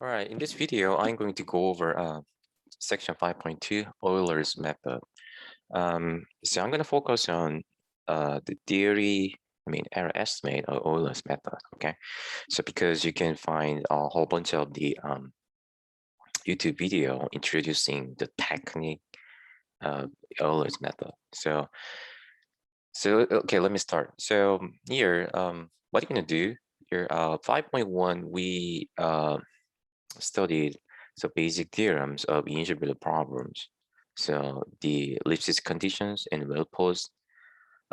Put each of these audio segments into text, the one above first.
All right, in this video, I'm going to go over section 5.2, Euler's method. So I'm going to focus on the error estimate of Euler's method, okay? So because you can find a whole bunch of the YouTube video introducing the technique of Euler's method. So okay, let me start. So here, what you're going to do, here, 5.1, we studied the basic theorems of integral problems. So the ellipsis conditions and well-posed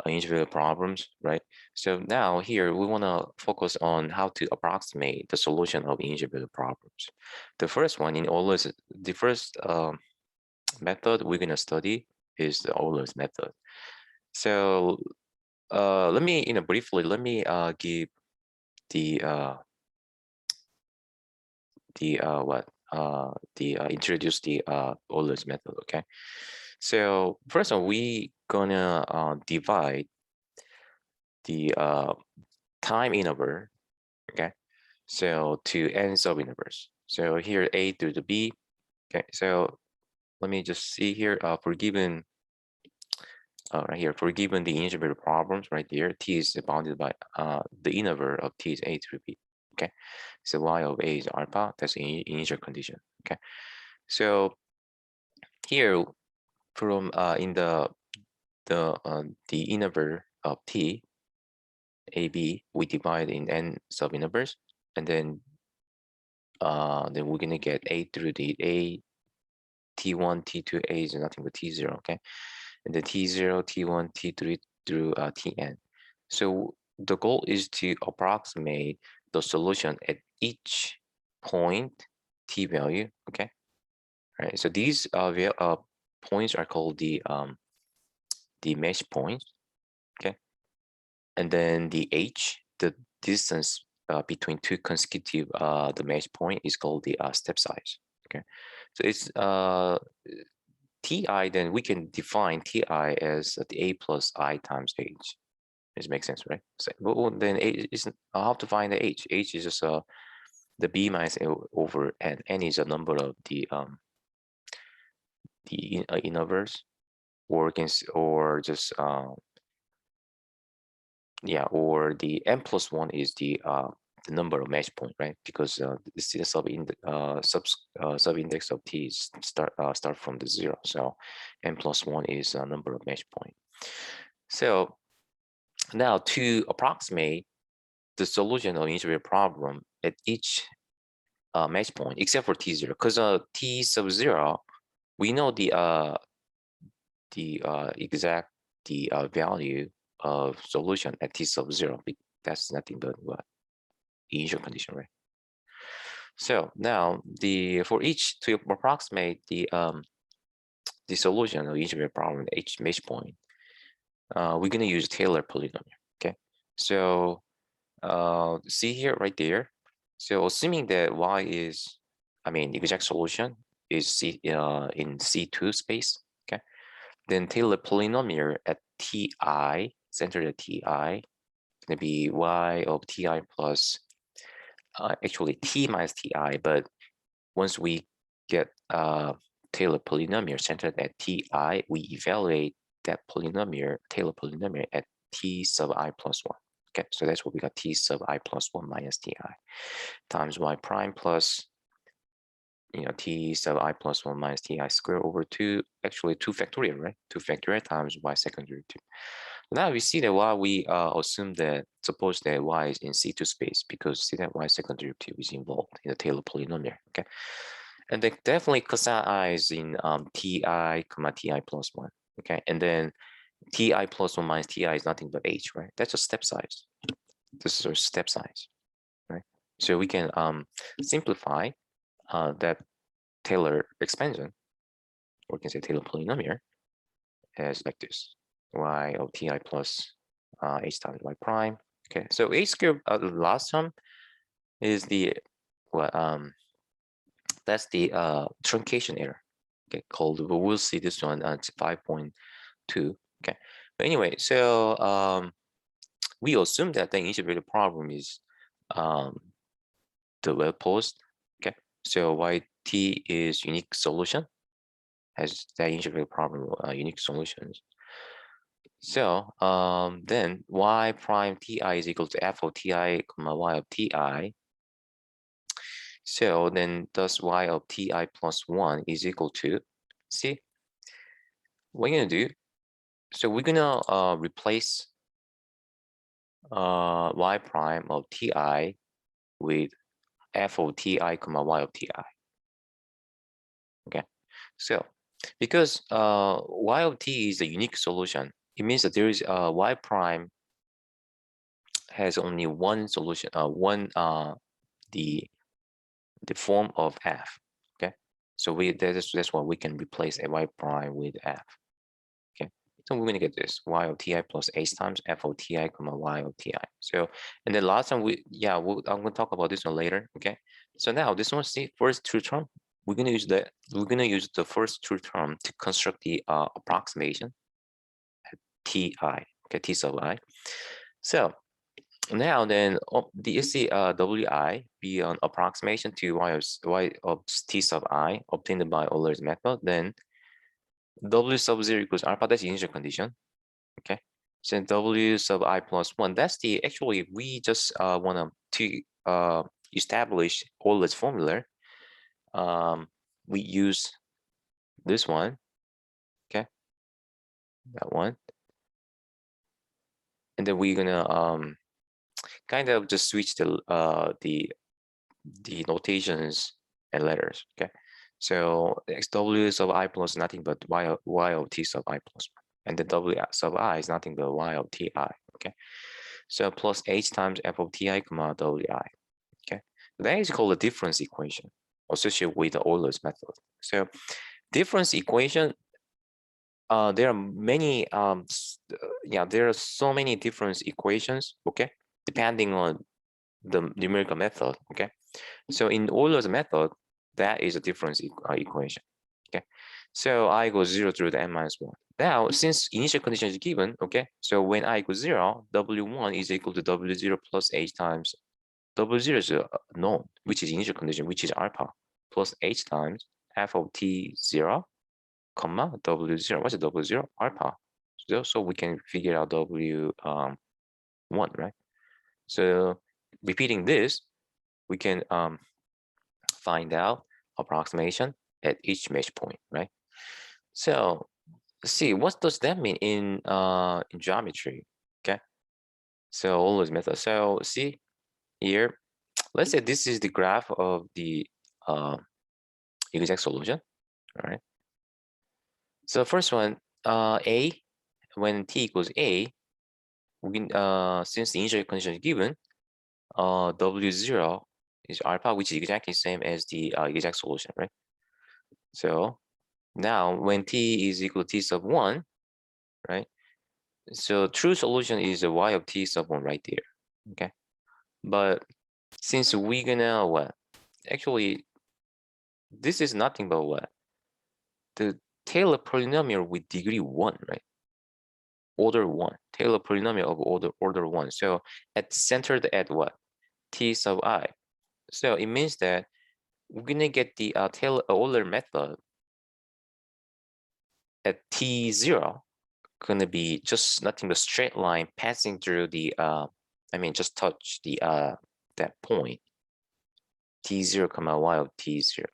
integral problems, right? So now here we want to focus on how to approximate the solution of integral problems. The first one in Euler's, the first method we're going to study is the Euler's method. So let me, briefly, let me give the introduce the Euler's method. Okay, so first of all, we gonna divide the time interval, okay, so to n sub intervals. So here a through the b. Okay, so let me just see here for given right here, for given the integral problems right there, t is bounded by the interval of t is a through b. Okay, so y of a is alpha. That's the initial condition. Okay, so here from in the interval of t a b, we divide in n sub intervals, and then we're gonna get a through the a t1 t2 a is nothing but t0. Okay, and the t0 t1 t3 through tn. So the goal is to approximate the solution at each point t value. Okay, all right, so these points are called the mesh points. Okay, and then the h, the distance between two consecutive the mesh point, is called the step size. Okay, so it's ti, then we can define ti as the a plus I times h. This makes sense, right? So, well, then h is how to find the h. H is just the b minus a over n. N is a number of the intervals, or just yeah, or the n plus 1 is the number of mesh point, right? Because the sub-index of t is start from the 0, so n plus 1 is a number of mesh point. So now to approximate the solution of integral problem at each mesh point except for t0, because t sub 0, we know the exact value of solution at t sub 0. That's nothing but what? Initial condition, right? So now for each, to approximate the solution of integral problem at each mesh point, we're going to use Taylor polynomial. Okay, so see here right there. So assuming that y is, the exact solution is C in C2 space. Okay, then Taylor polynomial at ti, centered at ti, going to be y of ti plus actually t minus ti, but once we get Taylor polynomial centered at ti, we evaluate that polynomial, Taylor polynomial, at t sub I plus 1. Okay, so that's what we got, t sub I plus 1 minus ti times y prime plus, t sub I plus 1 minus ti squared over 2, actually 2 factorial, right? 2 factorial times y second derivative. Now we see that why we assume that, suppose that y is in C2 space, because see that y second derivative is involved in the Taylor polynomial. Okay, and then definitely cosine I is in ti comma ti plus 1. Okay, and then ti plus 1 minus ti is nothing but h, right? That's a step size. This is a step size, right? So we can simplify that Taylor expansion, or we can say Taylor polynomial, as like this: y of ti plus h times y prime. Okay, so h squared last term is the that's the truncation error. Okay, called, we'll see this one at 5.2. Okay, but anyway, so we assume that the integrated problem is the well posed. Okay, So why t is unique solution, has that integral problem unique solutions. So then y prime ti is equal to f of ti comma y of ti. So then thus y of ti plus 1 is equal to, see, what we're gonna do, so we're gonna replace y prime of ti with f of ti comma y of ti. Okay, so because y of t is a unique solution, it means that there is y prime has only one solution, the form of f. Okay, so that's why we can replace a y prime with f. Okay, so we're gonna get this y of ti plus h times f of ti comma y of ti. So, and then last time I'm gonna talk about this one later. Okay, so now this one, see, first true term, we're gonna use the first true term to construct the approximation at ti. Okay, t sub I. So now then, the wi be an approximation to y of t sub I obtained by Euler's method. Then w sub 0 equals alpha. That's the initial condition. Okay, so w sub I plus 1. That's the, actually we just want to establish Euler's formula. We use this one. Okay, that one, and then we're gonna kind of just switch the notations and letters. Okay, so xw sub I plus nothing but y of t sub I plus 1, and the w sub I is nothing but y of ti. Okay, so plus h times f of ti comma wi. Okay, that is called a difference equation associated with the Euler's method. So difference equation, there are many there are so many difference equations. Okay, depending on the numerical method. Okay, so in Euler's method, that is a difference equation. Okay, so I equals 0 through the n minus 1. Now, since initial condition is given, okay, so when I equals 0, w1 is equal to w0 plus h times w0 is known, which is initial condition, which is alpha, plus h times f of t0 comma w0. What's the w0? Alpha. So we can figure out w1, right? So repeating this, we can find out approximation at each mesh point, right? So let's see, what does that mean in geometry? Okay, so Euler's method. So see here, let's say this is the graph of the exact solution. All right, so first one, a, when t equals a, we can since the initial condition is given, w0 is alpha, which is exactly the same as the exact solution, right? So now when t is equal to t sub 1, right? So true solution is a y of t sub 1 right there. Okay, but since we're gonna what? Actually, this is nothing but what? The Taylor polynomial with degree 1, right? Order 1. Taylor polynomial of order 1. So centered at what? T sub I. So it means that we're gonna get the Taylor Euler method at t0 gonna be just nothing but straight line passing through the just touch the that point t0 comma y of t0.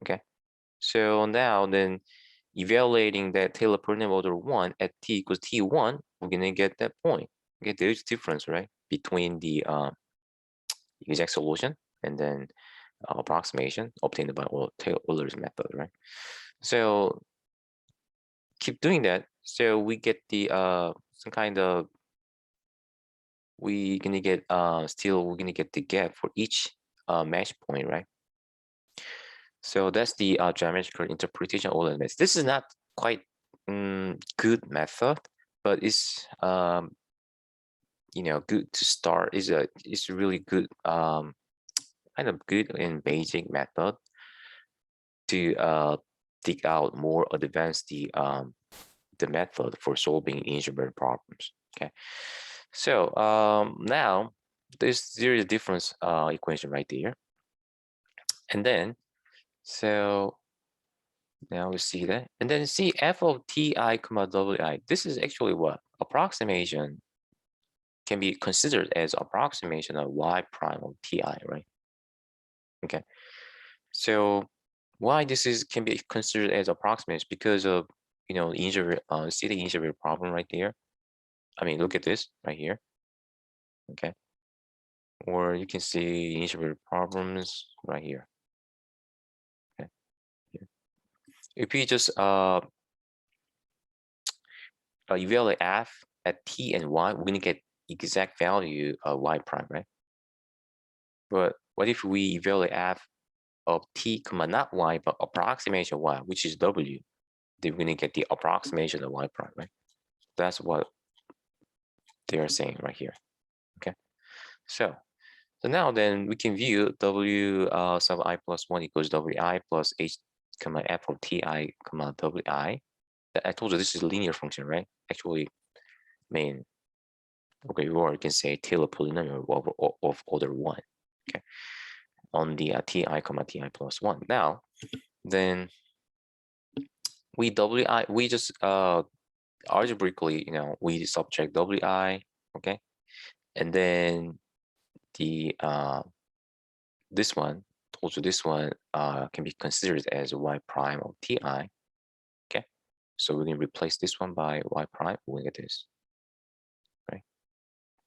Okay, so now then evaluating that Taylor polynomial order 1 at t equals t1, we're gonna get that point. Okay, there's difference, right, between the exact solution and then approximation obtained by Euler's method, right? So keep doing that. So we get the some kind of, we're gonna get the gap for each mesh point, right? So that's the geometrical interpretation of Euler method. This is not quite good method, but it's good to start. It's really good kind of good and basic method to dig out more advanced the method for solving algebra problems. Okay, so now there is a difference equation right there. And then, so now we see that. And then see f of ti comma wi. This is actually what? Approximation can be considered as approximation of y prime of ti, right? Okay. So why this is can be considered as approximation? Because of, you know, see the integral problem right there. I mean, look at this right here. Okay. Or you can see integral problems right here. Okay. Here. If you just evaluate f at t and y, we're gonna get exact value of y prime, right? But what if we evaluate f of t comma not y but approximation of y, which is w? Then we're gonna get the approximation of y prime, right? That's what they are saying right here. Okay. So now then we can view w sub I plus 1 equals wi plus h comma f of ti comma wi. I told you this is a linear function, right? Actually, I mean, okay, or you can say Taylor polynomial of order 1, okay, on the ti comma ti plus 1. Now, then we just algebraically, you know, we subtract wi, okay, and then the this one, told you this one can be considered as y prime of ti, okay. So we're gonna replace this one by y prime. We're gonna get this, right?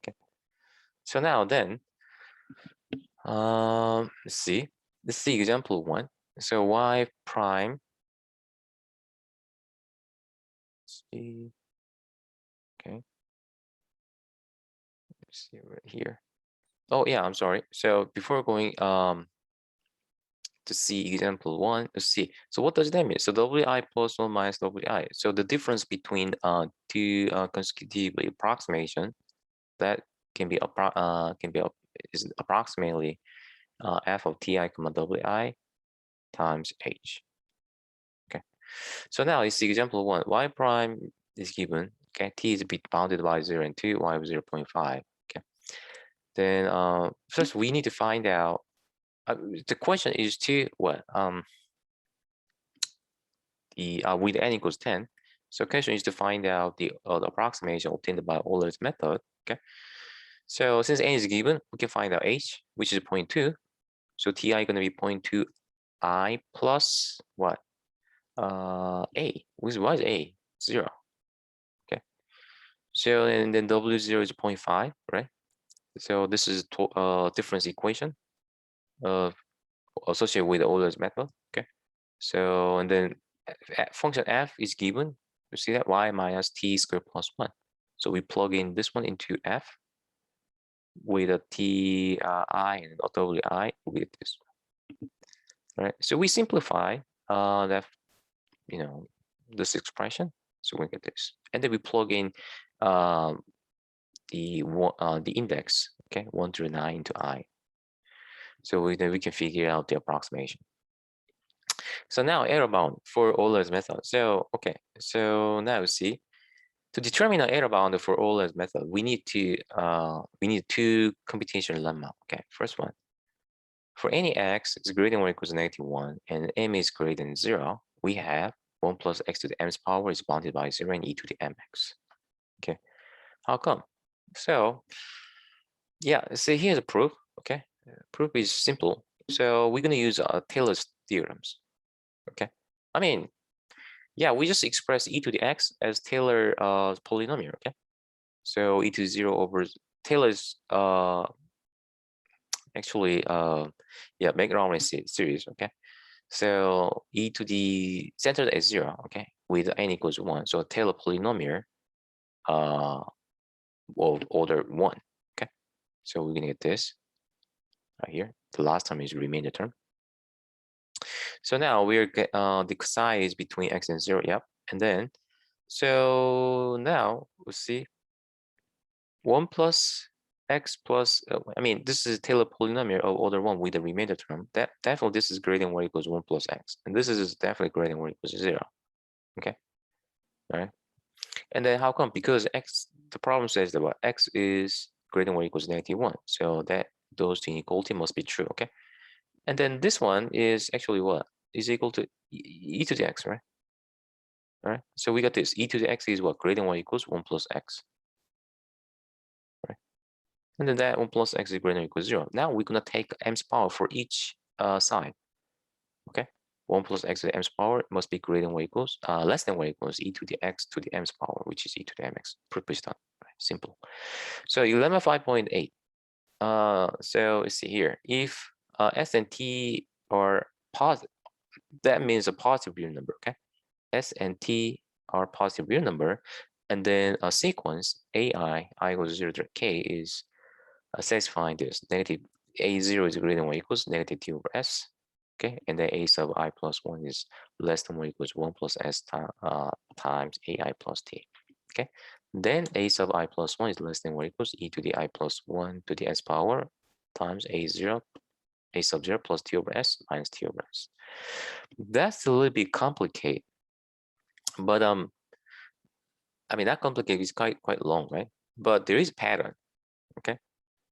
Okay. So now then, let's see example 1. So y prime, let's see, okay, let's see right here. Oh yeah, I'm sorry. So before going to see example 1, let's see. So what does that mean? So wi plus 1 minus wi. So the difference between two consecutive approximation, that can be is approximately f of ti comma wi times h. Okay. So now you see example 1. Y prime is given. Okay, t is bounded by 0 and 2, y of 0.5. Okay. Then first we need to find out. The question is to what? With n equals 10. So question is to find out the approximation obtained by Euler's method. Okay. So since n is given, we can find out h, which is 0.2. So ti is going to be 0.2 I plus what? A. What is A? 0. Okay. So and then W0 is 0.5, right? So this is difference equation associated with Euler's method. Okay. So and then function f is given. You see that y minus t squared plus 1. So we plug in this one into f with a t I and a w I with this. Right. So we simplify that, you know, this expression. So we get this, and then we plug in the index, okay, 1 through 9 into I. So then we can figure out the approximation. So now error bound for Euler's method. So okay, so now see, to determine an error bound for Euler's method, we need two computation lemma. Okay, first one, for any x is greater than or equals to -1 and m is greater than 0, we have 1 plus x to the m's power is bounded by 0 and e to the mx. Okay, how come? So yeah, see here's a proof. Okay, proof is simple. So we're gonna use Taylor's theorems. Okay, I mean, yeah, we just express e to the x as Taylor polynomial. Okay, so e to 0 over Taylor's actually yeah, background series. Okay, so e to the centered at 0. Okay, with n equals 1. So Taylor polynomial of order 1. Okay, so we're gonna get this right here. The last term is remainder term. So now we're the psi is between x and 0. Yep, and then so now we'll see 1 plus x plus I mean, this is Taylor polynomial of order 1 with the remainder term. That definitely this is greater than or equals 1 plus x, and this is definitely greater than or equals 0. Okay, all right. And then how come? Because x, the problem says that what x is greater than or equals -1, so that those two inequality must be true. Okay, And then this one is actually what? Is equal to e to the x, right? All right. So we got this. E to the x is what? Greater than or equals 1 plus x. Right. And then that 1 plus x is greater than or equals 0. Now we're going to take m's power for each side. Okay. 1 plus x to the m's power must be greater than or equals, less than or equals e to the x to the m's power, which is e to the mx. Pretty done. Right. Simple. So lemma 5.8. So let's see here. If s and t are positive, that means a positive real number. Okay. S and T are positive real number, and then a sequence AI I equals 0 to K is satisfying this. Negative A0 is greater than or equals negative T over S. Okay, and then A sub I plus 1 is less than or equals 1 plus S times AI plus T. Okay, then A sub I plus 1 is less than or equals E to the I plus 1 to the S power times A0, A sub 0 plus T over S minus T over S. That's a little bit complicated. But I mean, that complicated is quite long, right? But there is a pattern. Okay.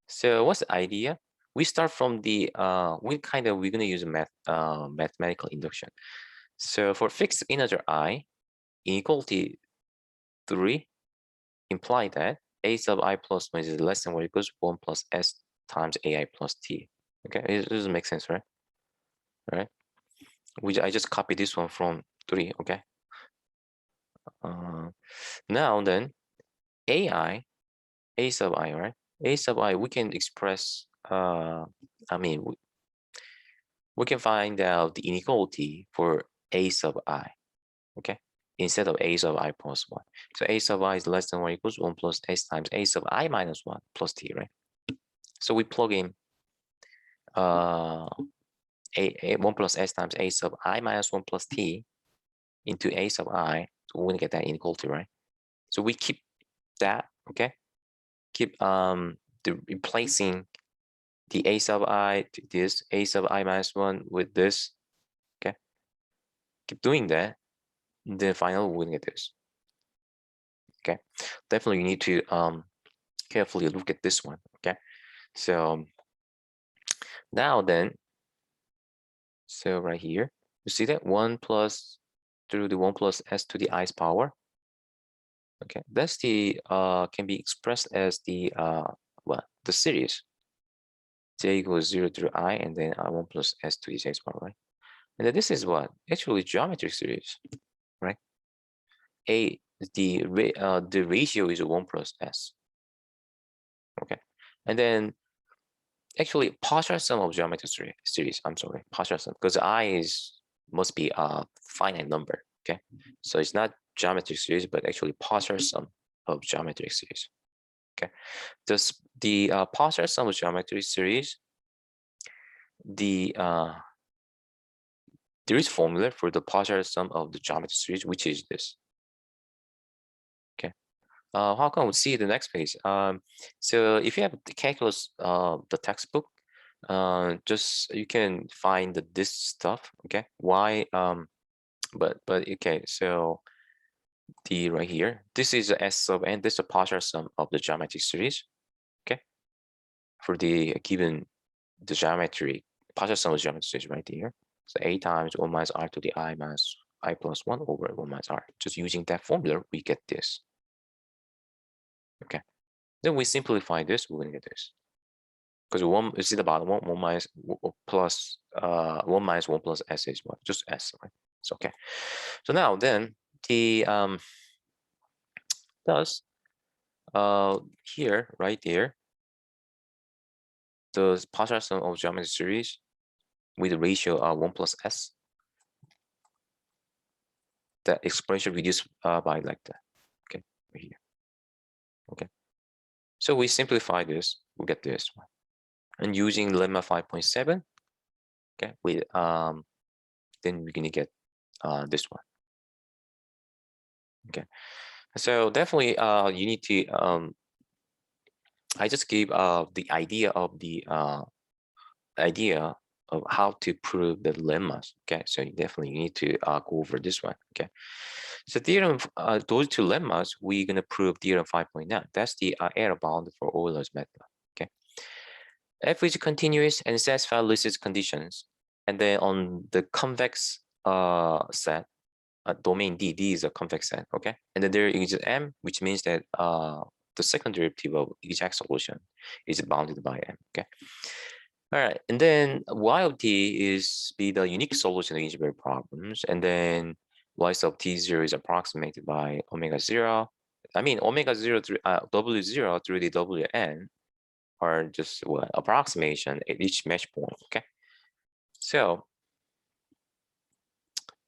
So what's the idea? We start from the we're gonna use a mathematical induction. So for fixed integer I, inequality 3 imply that a sub I plus 1 is less than or equals 1 plus s times ai plus t. Okay, it doesn't make sense, right? All right. I just copied this one from 3. Okay. Now then, ai a sub I, right? A sub I, we can express, I mean, we can find out the inequality for A sub I, okay? Instead of A sub I plus 1. So A sub I is less than or equals 1 plus S times A sub I minus 1 plus T, right? So we plug in 1 plus S times A sub I minus 1 plus T into A sub I, so we're gonna get that inequality, right? So we keep that, okay? Keep replacing the A sub I to this A sub I minus 1 with this, okay? Keep doing that, then finally we're gonna get this. Okay, definitely you need to carefully look at this one. Okay, so now then, so right here, you see that 1 plus through the 1 plus s to the i's power. Okay, that's the can be expressed as the the series j equals 0 through I, and then 1 plus s to the i's power, right? And then this is what actually geometric series, right? The ratio is 1 plus s. Okay, and then actually partial sum of geometric series, I'm sorry, partial sum, because I must be a finite number. Okay, so it's not geometric series, but actually partial sum of geometric series. Okay, the partial sum of geometric series, there is formula for the partial sum of the geometric series, which is this. Okay, how come we see the next page? So if you have the calculus, the textbook, just you can find this stuff. Okay, why? But okay, so the right here, this is a s sub n. This is a partial sum of the geometric series. Okay, for the given the geometry partial sum of the geometric series right here. So a times 1 minus r to the I minus I plus 1 over 1 minus r. Just using that formula, we get this. Okay, then we simplify this, we're gonna get this. Because 1 is at the bottom, 1 minus 1 plus 1 minus 1 plus s is what? Just s, right? It's okay. So now then the thus here, right there, the partial sum of geometric series with the ratio of 1 plus s, that expression reduced by like that. Okay, right here. Okay, so we simplify this, we get this one. And using lemma 5.7, okay, with then we're gonna get this one. Okay, so definitely you need to I just gave the idea of how to prove the lemmas. Okay, so you definitely need to go over this one. Okay, so theorem those two lemmas we're gonna prove theorem 5.9. That's the error bound for Euler's method. Okay, F is continuous and satisfies Lipschitz conditions. And then on the convex set, domain D is a convex set, okay? And then there is M, which means that the second derivative of exact solution is bounded by M, okay? All right, and then Y of T is be the unique solution of algebraic problems, and then Y sub T0 is approximated by omega 0. I mean, omega 0 through W0 through the Wn are just what approximation at each mesh point, okay? So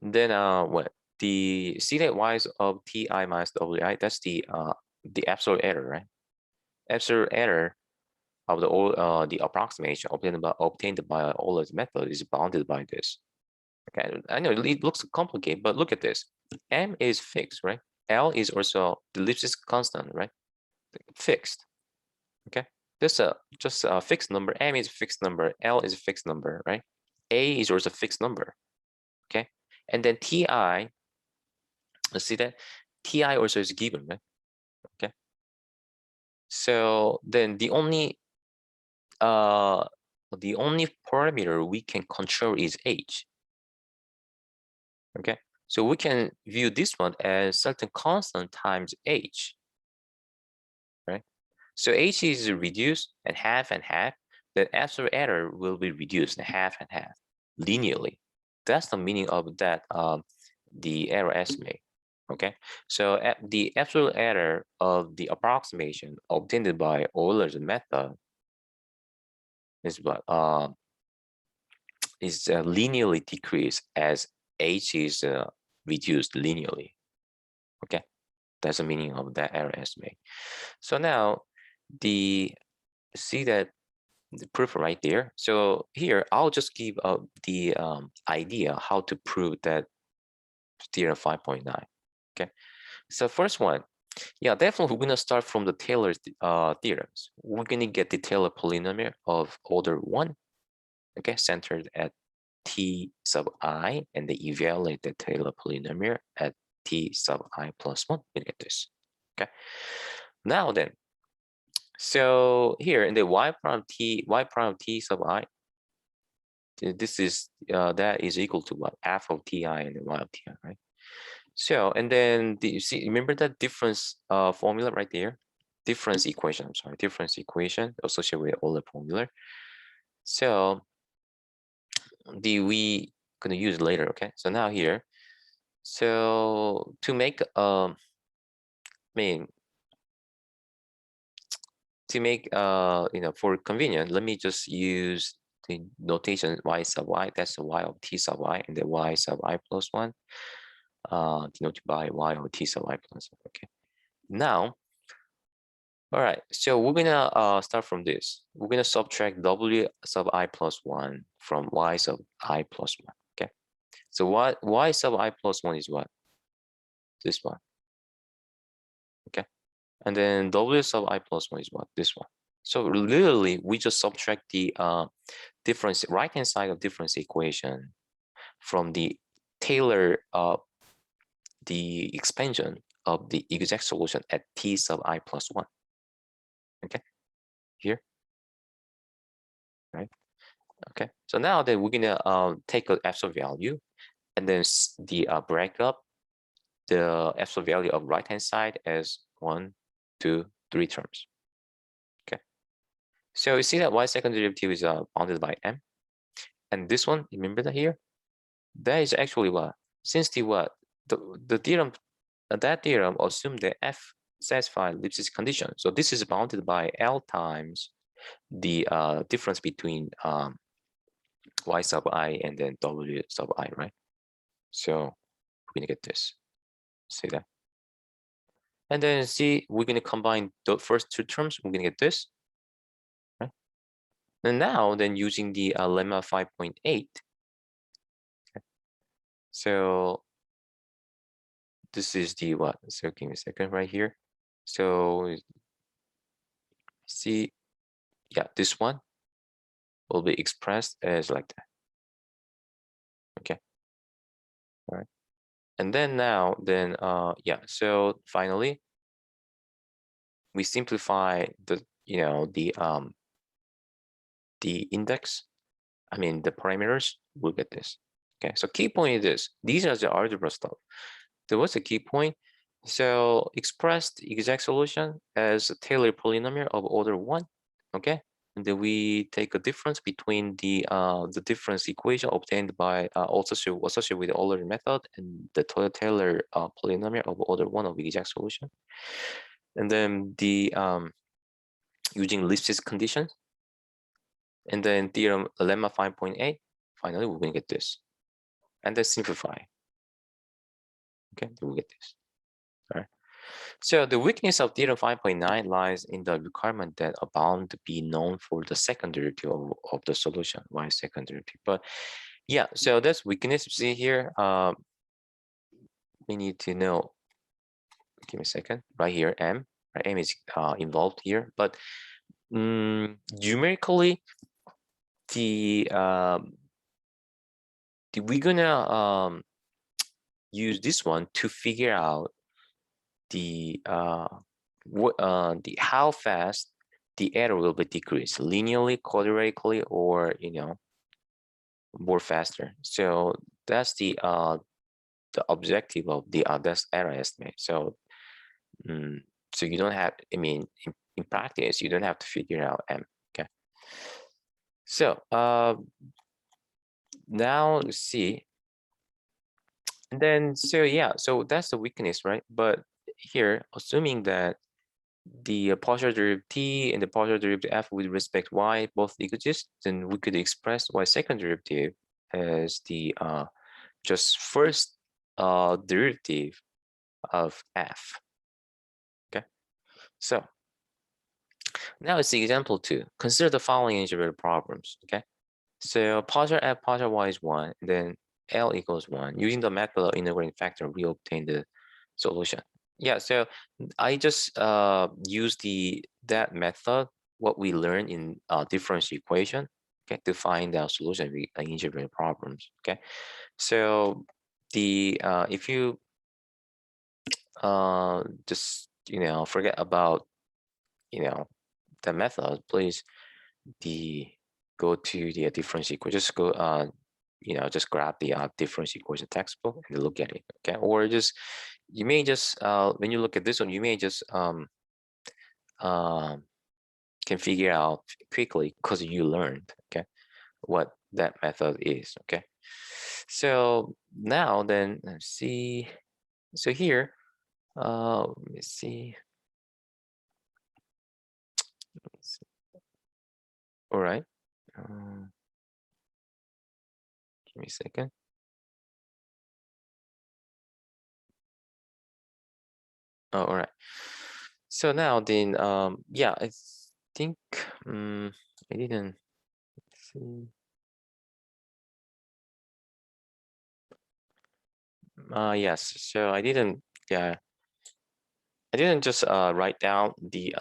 then what the C that Y of Ti minus Wi, that's the absolute error, right? Absolute error of the approximation obtained by Euler's method is bounded by this. Okay, I know it looks complicated, but look at this. M is fixed, right? L is also the Lipschitz constant, right? Fixed. Okay, this just a fixed number. M is a fixed number. L is a fixed number, right? A is also a fixed number. Okay, and then Ti. Let's see that Ti also is given, right? Okay. So then the only parameter we can control is H. Okay, so we can view this one as certain constant times H, right? So H is reduced and half, the absolute error will be reduced and half linearly. That's the meaning of that the error estimate. Okay, so the absolute error of the approximation obtained by Euler's method is what is linearly decreased as H is reduced linearly. Okay, that's the meaning of that error estimate. So now see that the proof right there. So here I'll just give the idea how to prove that theorem 5.9. Okay, so first one, yeah, definitely we're gonna start from the Taylor's theorems. We're gonna get the Taylor polynomial of order 1, okay, centered at T sub I, and they evaluate the Taylor polynomial at T sub I plus 1. We get this. Okay, now then, so here in the y prime T sub I, this is that is equal to what, f of Ti and y of Ti, right? So, and then you see, remember that difference formula right there? Difference equation, I'm sorry, difference equation associated with Euler formula. So we gonna use it later, okay? So now here, so to make I mean to make you know, for convenience, let me just use the notation y sub y, that's the y of T sub y, and the y sub I plus 1 denoted by y of T sub I plus 1. Okay, now all right, so we're gonna start from this. We're gonna subtract w sub I plus 1 from y sub I plus 1. Okay, so what y sub I plus 1 is what? This one. Okay, and then w sub I plus 1 is what? This one. So literally we just subtract the difference, right hand side of difference equation from the Taylor the expansion of the exact solution at T sub I plus 1. Okay, here, right? Okay, so now then we're gonna take an absolute value and then the break up the absolute value of right hand side as 1, 2, 3 terms. Okay, so you see that y second derivative is bounded by m, and this one, remember that here, that is actually what, since the what the theorem, that theorem assumed that f satisfies Lipschitz condition, so this is bounded by L times the difference between y sub I and then w sub I, right? So we're gonna get this, see that, and then see, we're gonna combine the first two terms, we're gonna get this, right? And now then using the lemma 5.8, okay. So this is the what, so give me a second right here. So see, yeah, this one will be expressed as like that. Okay, all right, and then now then yeah, so finally we simplify the, you know, the the index, I mean the parameters, we'll get this. Okay, so key point is this. These are the algebra stuff. So what's the key point? So express the exact solution as a Taylor polynomial of order 1. Okay, and then we take a difference between the difference equation obtained by also associated with the Euler method and the Taylor polynomial of order 1 of exact solution. And then the using Lipschitz conditions, and then theorem lemma 5.8. Finally, we're going to get this, and then simplify. Okay, then we get this. All right. So the weakness of theorem 5.9 lies in the requirement that a bound be known for the second derivative of the solution, y second derivative. But yeah, so that's weakness. See here, we need to know. Give me a second. Right here, m. Right, m is involved here, but numerically, we're gonna use this one to figure out the how fast the error will be decreased, linearly, quadratically, or more faster. So that's the objective of the that's error estimate. So so you don't have, I mean, in practice, you don't have to figure out m. Okay. So now let's see. And then so yeah, so that's the weakness, right? But here, assuming that the partial derivative t and the partial derivative f with respect y both exist, then we could express y second derivative as the just first derivative of f. Okay, so now it's the example 2. Consider the following algebraic problems. Okay, so partial f partial y is 1, and then L equals 1. Using the method of integrating factor, we obtain the solution. Yeah, so I just use that method, what we learned in differential equation, okay, to find out solution with algebraic problems. Okay, so the if you just forget about the method, please go to the differential equation. Just go just grab the differential equation textbook and look at it. Okay, or just you may just when you look at this one, you may just can figure out quickly because you learned, okay, what that method is. Okay, so now then let's see. So here, let me see. All right, give me a second. Oh, all right. So now then, yeah, I think I didn't see. Yes. So I didn't. Yeah, I didn't just write down the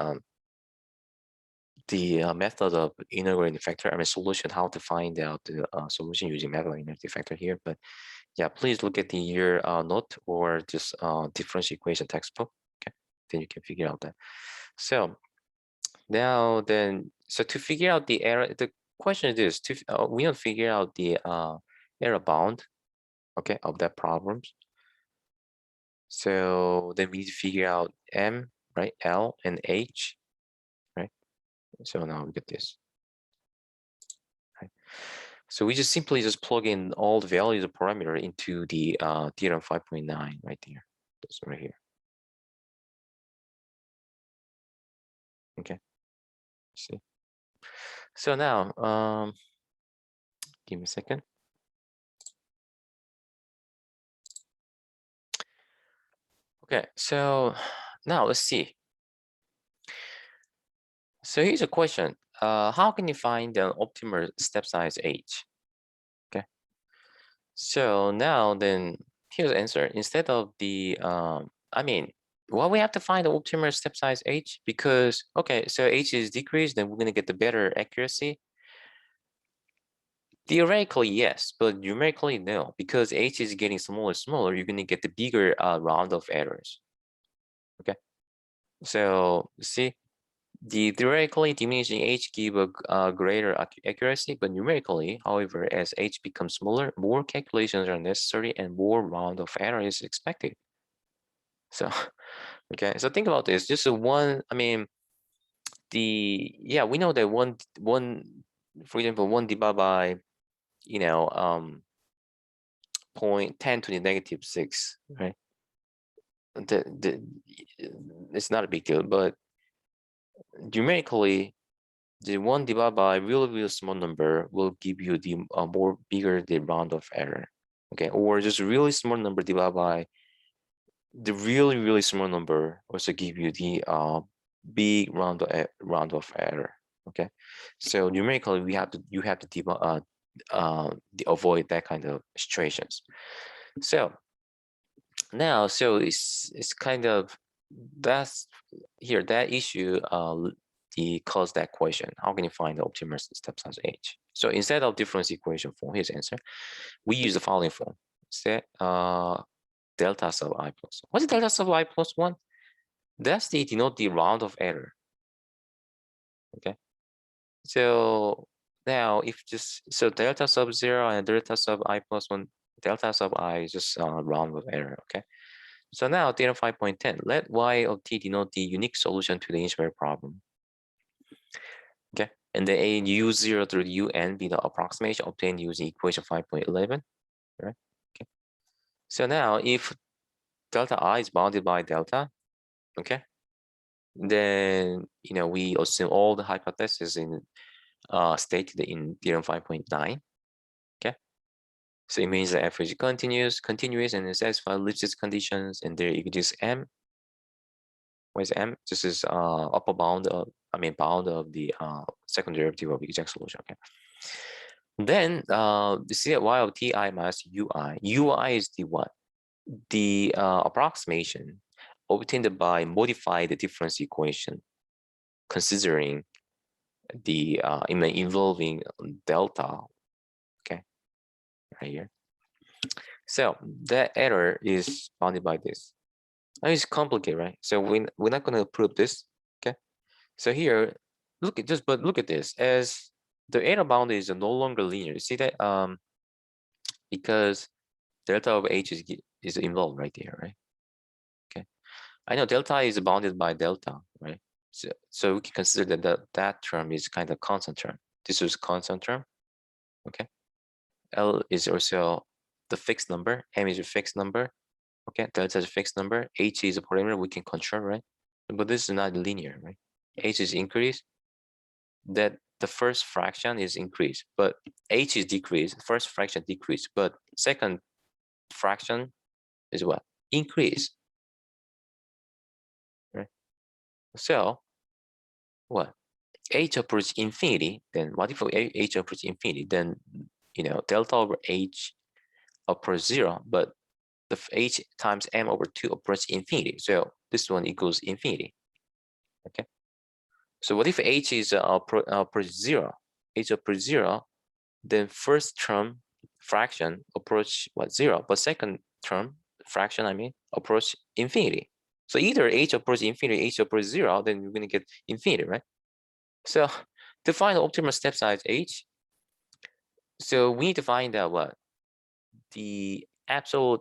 method of integrating factor. I mean, solution. How to find out the solution using method of integrating factor here. But yeah, please look at the year note or just differential equation textbook. Okay, then you can figure out that. So now then, so to figure out the error, the question is this: we want to figure out the error bound, okay, of that problems. So then we need to figure out m, right, L and H, right? So now we get this. Right? So we just simply plug in all the values of parameter into the theorem 5.9 right there. That's right here. Okay. See. So now, give me a second. Okay, so now let's see. So here's a question. How can you find the optimal step size h? Okay. So now then here's the answer. Instead of the I mean, well, we have to find the optimal step size h because okay, so h is decreased, then we're gonna get the better accuracy. Theoretically, yes, but numerically, no, because h is getting smaller and smaller, you're gonna get the bigger round of errors. Okay. So see, The theoretically diminishing h give a greater accuracy, but numerically, however, as h becomes smaller, more calculations are necessary and more round of error is expected. So, okay, so think about this. Just a one, I mean, we know that for example, 1 divided by, 0.10 to the negative 6, right? It's not a big deal, but numerically, the 1 divided by really small number will give you the more bigger the round of error, okay? Or just really small number divided by the really small number also give you the big round of error, okay? So numerically, you have to avoid that kind of situations. So now, so it's kind of that's here that issue cause that question. How can you find the optimal step size h? So instead of difference equation form, here's the answer. We use the following form. Set delta sub I plus. What's delta sub I plus 1? That's the denote the round of error. Okay. So now if just so delta sub 0 and delta sub I plus 1, delta sub I is just round of error. Okay. So now theorem 5.10, let y of t denote the unique solution to the integral problem. Okay, and then a u0 through un be the approximation obtained using equation 5.11, right? Okay. So now if delta I is bounded by delta, okay, then we assume all the hypotheses stated in theorem 5.9. Okay. So it means that f is continuous and satisfies Lipschitz conditions, and there exists m. What is m? This is upper bound of, bound of the second derivative of exact solution. Okay. Then you see that y of ti minus ui. Ui is the what? The approximation obtained by modify the difference equation, considering the involving delta. Okay, right here. So that error is bounded by this. It's complicated, right? So we're not going to prove this. Okay. So here, look at this. As the error boundary is no longer linear. You see that because delta of h is involved right there, right? Okay. I know delta is bounded by delta, right? So we can consider that term is kind of constant term. This is constant term. Okay. L is also the fixed number. M is a fixed number. Okay, delta is a fixed number. H is a parameter we can control, right? But this is not linear, right? H is increased. That the first fraction is increased, but H is decreased. First fraction decreased, but second fraction is what? Increase. Right? So what? H approaches infinity, then what if H approaches infinity? Then delta over H approaches 0, but the H times M over 2 approaches infinity. So this one equals infinity. Okay. So what if H is approaches 0? H approaches 0, then first term fraction approach what? 0, but second term fraction approach infinity. So either H approaches infinity, H approaches 0, then we're going to get infinity, right? So to find the optimal step size H, so we need to find out what the absolute,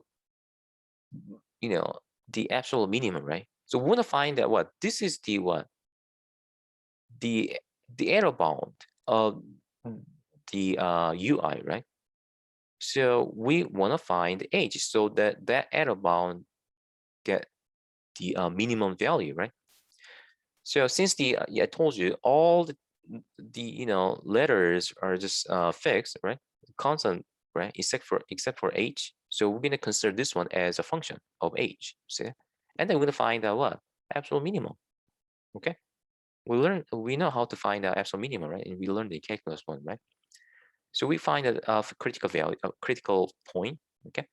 the absolute minimum, right? So we want to find out what this is the what the error bound of the UI, right? So we want to find H so that error bound get the minimum value, right? So since I told you all the letters are just fixed, right? Constant, right? Except for H. So we're gonna consider this one as a function of H. See, and then we're gonna find out what absolute minimum. Okay, we know how to find out absolute minimum, right? And we learned the calculus one, right? So we find a critical value, a critical point, okay,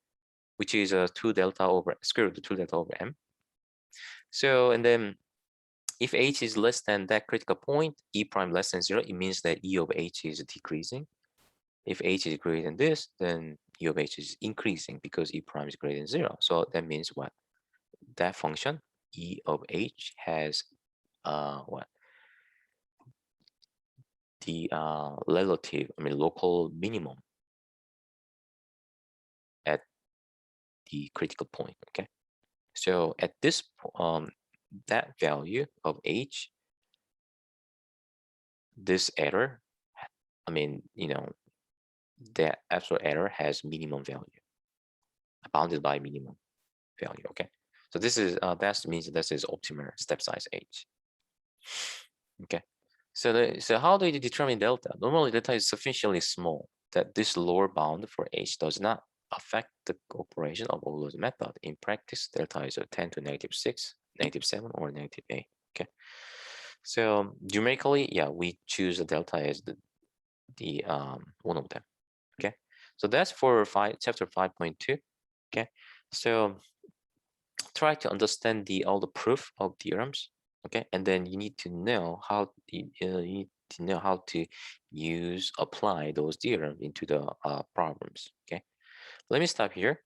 which is 2 delta over square root of 2 delta over m. So and then if h is less than that critical point, e prime less than 0, it means that e of h is decreasing. If h is greater than this, then e of h is increasing because e prime is greater than 0. So that means what? That function e of h has what? the relative, local minimum at the critical point. Okay, so at this that value of h, this error, that absolute error has minimum value, bounded by minimum value. Okay, so this is that means this is optimal step size h. Okay, so how do you determine delta? Normally, delta is sufficiently small that this lower bound for h does not affect the operation of Euler's method. In practice, delta is 10 to -6, -7, or -8. Okay, so numerically, yeah, we choose the delta as the one of them. Okay, so that's for chapter 5.2. Okay, so try to understand all the proof of theorems. Okay, and then you need to know how to apply those theorems into the problems. Okay, let me stop here.